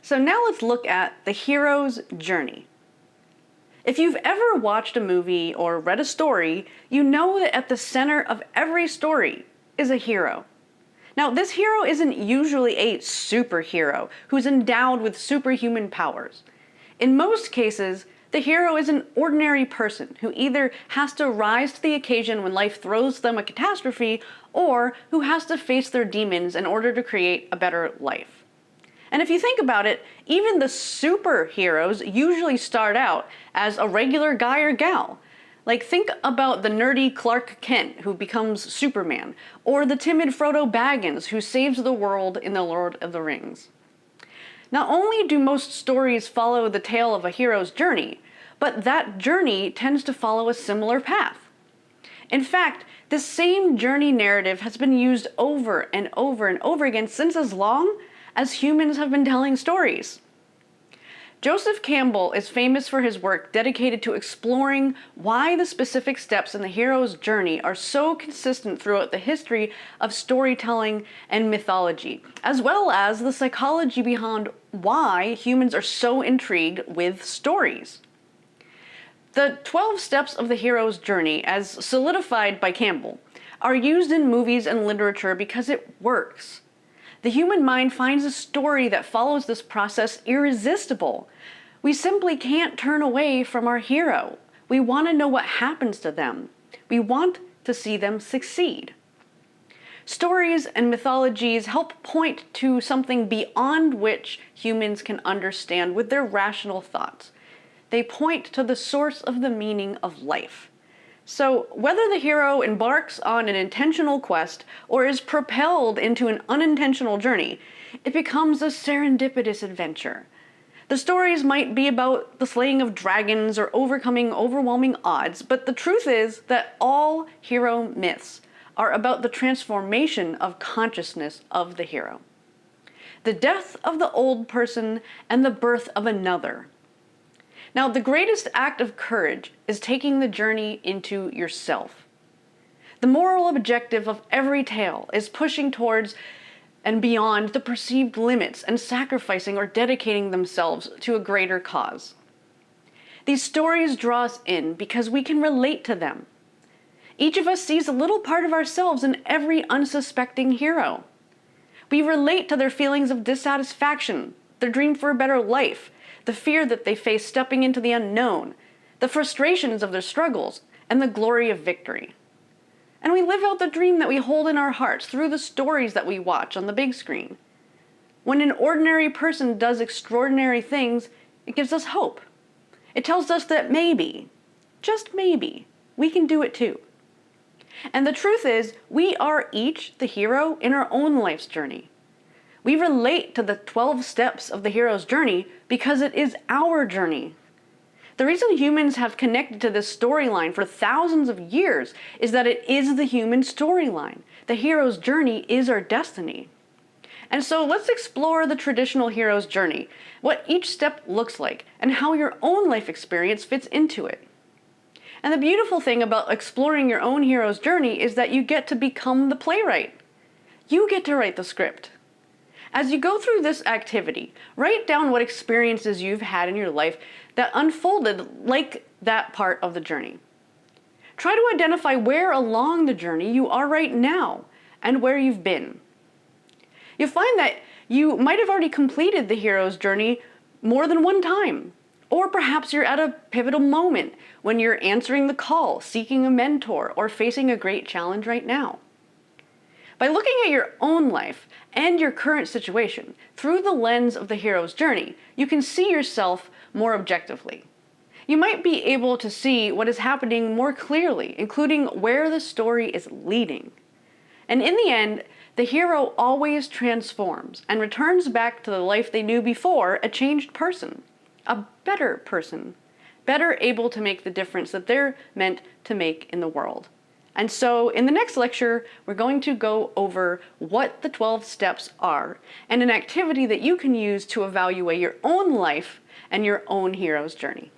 So now let's look at the hero's journey. If you've ever watched a movie or read a story, you know that at the center of every story is a hero. Now, this hero isn't usually a superhero who's endowed with superhuman powers. In most cases, the hero is an ordinary person who either has to rise to the occasion when life throws them a catastrophe, or who has to face their demons in order to create a better life. And if you think about it, even the superheroes usually start out as a regular guy or gal. Like, think about the nerdy Clark Kent who becomes Superman, or the timid Frodo Baggins who saves the world in The Lord of the Rings. Not only do most stories follow the tale of a hero's journey, but that journey tends to follow a similar path. In fact, this same journey narrative has been used over and over and over again since as long as humans have been telling stories. Joseph Campbell is famous for his work dedicated to exploring why the specific steps in the hero's journey are so consistent throughout the history of storytelling and mythology, as well as the psychology behind why humans are so intrigued with stories. The 12 steps of the hero's journey, as solidified by Campbell, are used in movies and literature because it works. The human mind finds a story that follows this process irresistible. We simply can't turn away from our hero. We want to know what happens to them. We want to see them succeed. Stories and mythologies help point to something beyond which humans can understand with their rational thoughts. They point to the source of the meaning of life. So, whether the hero embarks on an intentional quest or is propelled into an unintentional journey, it becomes a serendipitous adventure. The stories might be about the slaying of dragons or overcoming overwhelming odds, but the truth is that all hero myths are about the transformation of consciousness of the hero. The death of the old person and the birth of another. Now, the greatest act of courage is taking the journey into yourself. The moral objective of every tale is pushing towards and beyond the perceived limits and sacrificing or dedicating themselves to a greater cause. These stories draw us in because we can relate to them. Each of us sees a little part of ourselves in every unsuspecting hero. We relate to their feelings of dissatisfaction, their dream for a better life, the fear that they face stepping into the unknown, the frustrations of their struggles, and the glory of victory. And we live out the dream that we hold in our hearts through the stories that we watch on the big screen. When an ordinary person does extraordinary things, it gives us hope. It tells us that maybe, just maybe, we can do it too. And the truth is, we are each the hero in our own life's journey. We relate to the 12 steps of the hero's journey because it is our journey. The reason humans have connected to this storyline for thousands of years is that it is the human storyline. The hero's journey is our destiny. And so let's explore the traditional hero's journey, what each step looks like, and how your own life experience fits into it. And the beautiful thing about exploring your own hero's journey is that you get to become the playwright. You get to write the script. As you go through this activity, write down what experiences you've had in your life that unfolded like that part of the journey. Try to identify where along the journey you are right now and where you've been. You'll find that you might have already completed the hero's journey more than one time. Or perhaps you're at a pivotal moment when you're answering the call, seeking a mentor, or facing a great challenge right now. By looking at your own life and your current situation through the lens of the hero's journey, you can see yourself more objectively. You might be able to see what is happening more clearly, including where the story is leading. And in the end, the hero always transforms and returns back to the life they knew before, a changed person, a better person, better able to make the difference that they're meant to make in the world. And so in the next lecture, we're going to go over what the 12 steps are and an activity that you can use to evaluate your own life and your own hero's journey.